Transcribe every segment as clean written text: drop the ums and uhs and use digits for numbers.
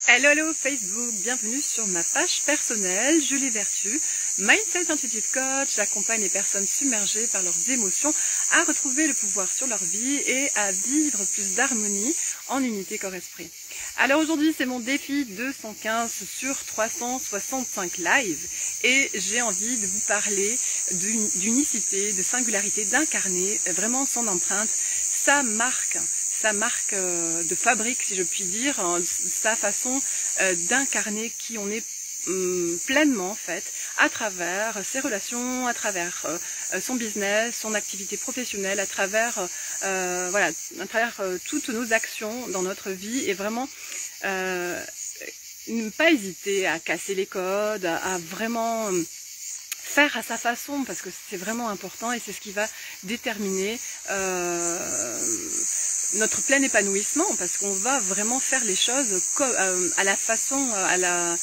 Hello, hello Facebook, bienvenue sur ma page personnelle, Julie Vertu, Mindset Institute Coach. J'accompagne les personnes submergées par leurs émotions à retrouver le pouvoir sur leur vie et à vivre plus d'harmonie en unité corps-esprit. Alors aujourd'hui c'est mon défi 215 sur 365 live et j'ai envie de vous parler d'unicité, de singularité, d'incarner vraiment son empreinte, sa marque de fabrique, si je puis dire, sa façon d'incarner qui on est pleinement en fait, à travers ses relations, à travers son business, son activité professionnelle, à travers toutes nos actions dans notre vie, et vraiment ne pas hésiter à casser les codes, à vraiment faire à sa façon, parce que c'est vraiment important et c'est ce qui va déterminer notre plein épanouissement, parce qu'on va vraiment faire les choses à la façon, à la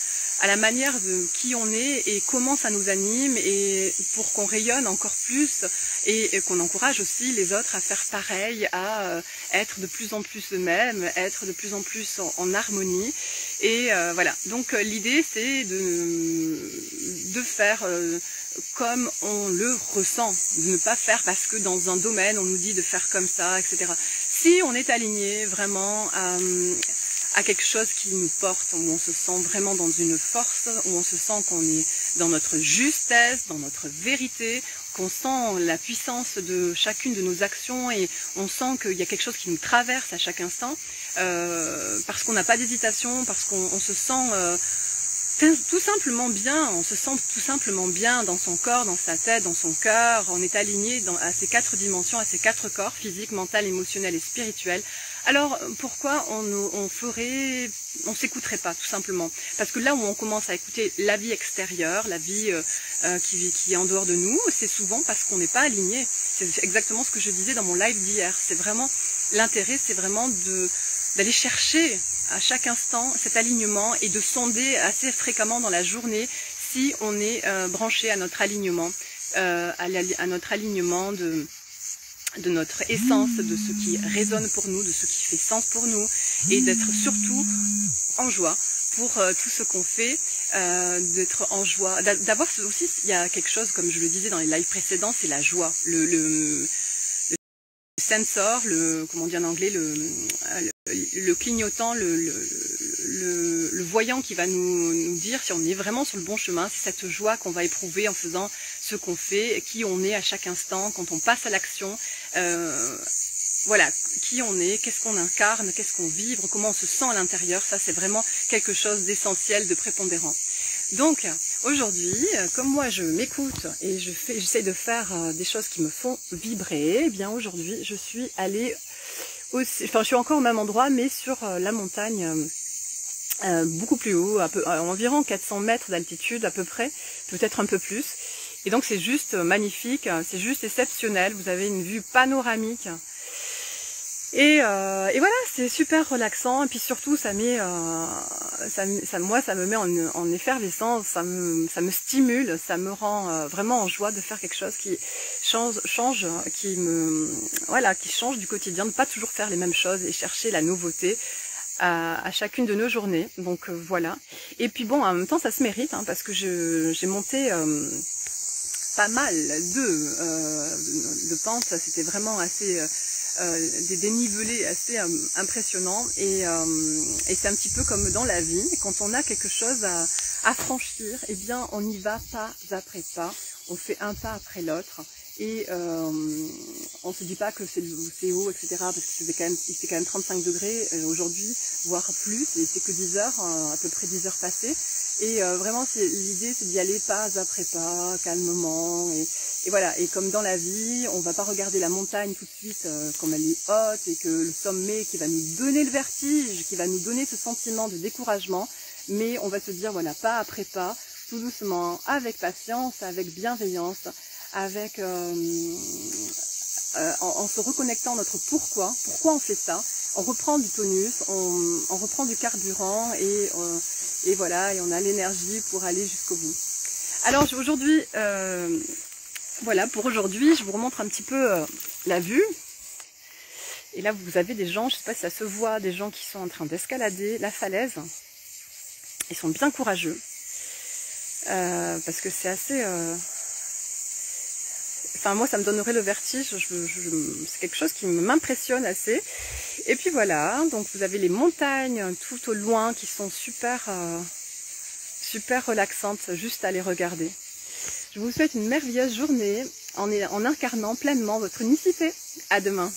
manière de qui on est et comment ça nous anime, et pour qu'on rayonne encore plus et qu'on encourage aussi les autres à faire pareil, à être de plus en plus eux-mêmes, être de plus en plus en harmonie. Et voilà, donc l'idée c'est de faire comme on le ressent, de ne pas faire parce que dans un domaine on nous dit de faire comme ça, etc. Si on est aligné vraiment à quelque chose qui nous porte, où on se sent vraiment dans une force, où on se sent qu'on est dans notre justesse, dans notre vérité, qu'on sent la puissance de chacune de nos actions et on sent qu'il y a quelque chose qui nous traverse à chaque instant, parce qu'on n'a pas d'hésitation, parce qu'on se sent tout simplement bien, on se sent tout simplement bien dans son corps, dans sa tête, dans son cœur. On est aligné à ces 4 dimensions, à ces 4 corps, physique, mental, émotionnel et spirituel. Alors pourquoi on s'écouterait pas tout simplement? Parce que là où on commence à écouter la vie extérieure, la vie qui est en dehors de nous, c'est souvent parce qu'on n'est pas aligné. C'est exactement ce que je disais dans mon live d'hier. C'est vraiment l'intérêt, c'est vraiment d'aller chercher à chaque instant cet alignement et de sonder assez fréquemment dans la journée si on est branché à notre alignement, à notre alignement de notre essence, de ce qui résonne pour nous, de ce qui fait sens pour nous, et d'être surtout en joie pour tout ce qu'on fait, d'être en joie, d'avoir aussi, il y a quelque chose, comme je le disais dans les lives précédents, c'est la joie, le sensor, comment on dit en anglais, le clignotant, le voyant qui va nous dire si on est vraiment sur le bon chemin. C'est cette joie qu'on va éprouver en faisant ce qu'on fait, qui on est à chaque instant, quand on passe à l'action, voilà, qui on est, qu'est-ce qu'on incarne, qu'est-ce qu'on vibre, comment on se sent à l'intérieur. Ça c'est vraiment quelque chose d'essentiel, de prépondérant. Donc aujourd'hui, comme moi je m'écoute et j'essaie de faire des choses qui me font vibrer, eh bien aujourd'hui je suis allée aussi, enfin je suis encore au même endroit mais sur la montagne, beaucoup plus haut, environ 400 mètres d'altitude à peu près, peut-être un peu plus. Et donc c'est juste magnifique, c'est juste exceptionnel, vous avez une vue panoramique. Et voilà, c'est super relaxant, et puis surtout ça met, moi ça me met en effervescence, ça me stimule, ça me rend vraiment en joie de faire quelque chose qui change, qui change du quotidien, de pas toujours faire les mêmes choses et chercher la nouveauté à chacune de nos journées. Donc voilà. Et puis bon, en même temps ça se mérite, hein, parce que j'ai monté pas mal de pentes, c'était vraiment assez des dénivelés assez impressionnants, et c'est un petit peu comme dans la vie, quand on a quelque chose à franchir, eh bien on y va pas après pas, on fait un pas après l'autre, et on se dit pas que c'est haut, etc., parce qu'il fait quand même 35 degrés aujourd'hui, voire plus, et c'est que 10 heures, à peu près 10 heures passées, et vraiment l'idée c'est d'y aller pas après pas, calmement, et voilà, et comme dans la vie, on va pas regarder la montagne tout de suite comme elle est haute, et que le sommet qui va nous donner le vertige, qui va nous donner ce sentiment de découragement, mais on va se dire voilà, pas après pas, tout doucement, avec patience, avec bienveillance, avec en se reconnectant à notre pourquoi on fait ça, on reprend du tonus, on reprend du carburant, et voilà, et on a l'énergie pour aller jusqu'au bout. Alors aujourd'hui, voilà, pour aujourd'hui, je vous remontre un petit peu la vue. Et là, vous avez des gens, je ne sais pas si ça se voit, des gens qui sont en train d'escalader la falaise. Ils sont bien courageux. Parce que c'est assez... Enfin, moi, ça me donnerait le vertige. C'est quelque chose qui m'impressionne assez. Et puis voilà, donc vous avez les montagnes tout au loin qui sont super, super relaxantes, juste à les regarder. Je vous souhaite une merveilleuse journée en incarnant pleinement votre unicité. À demain.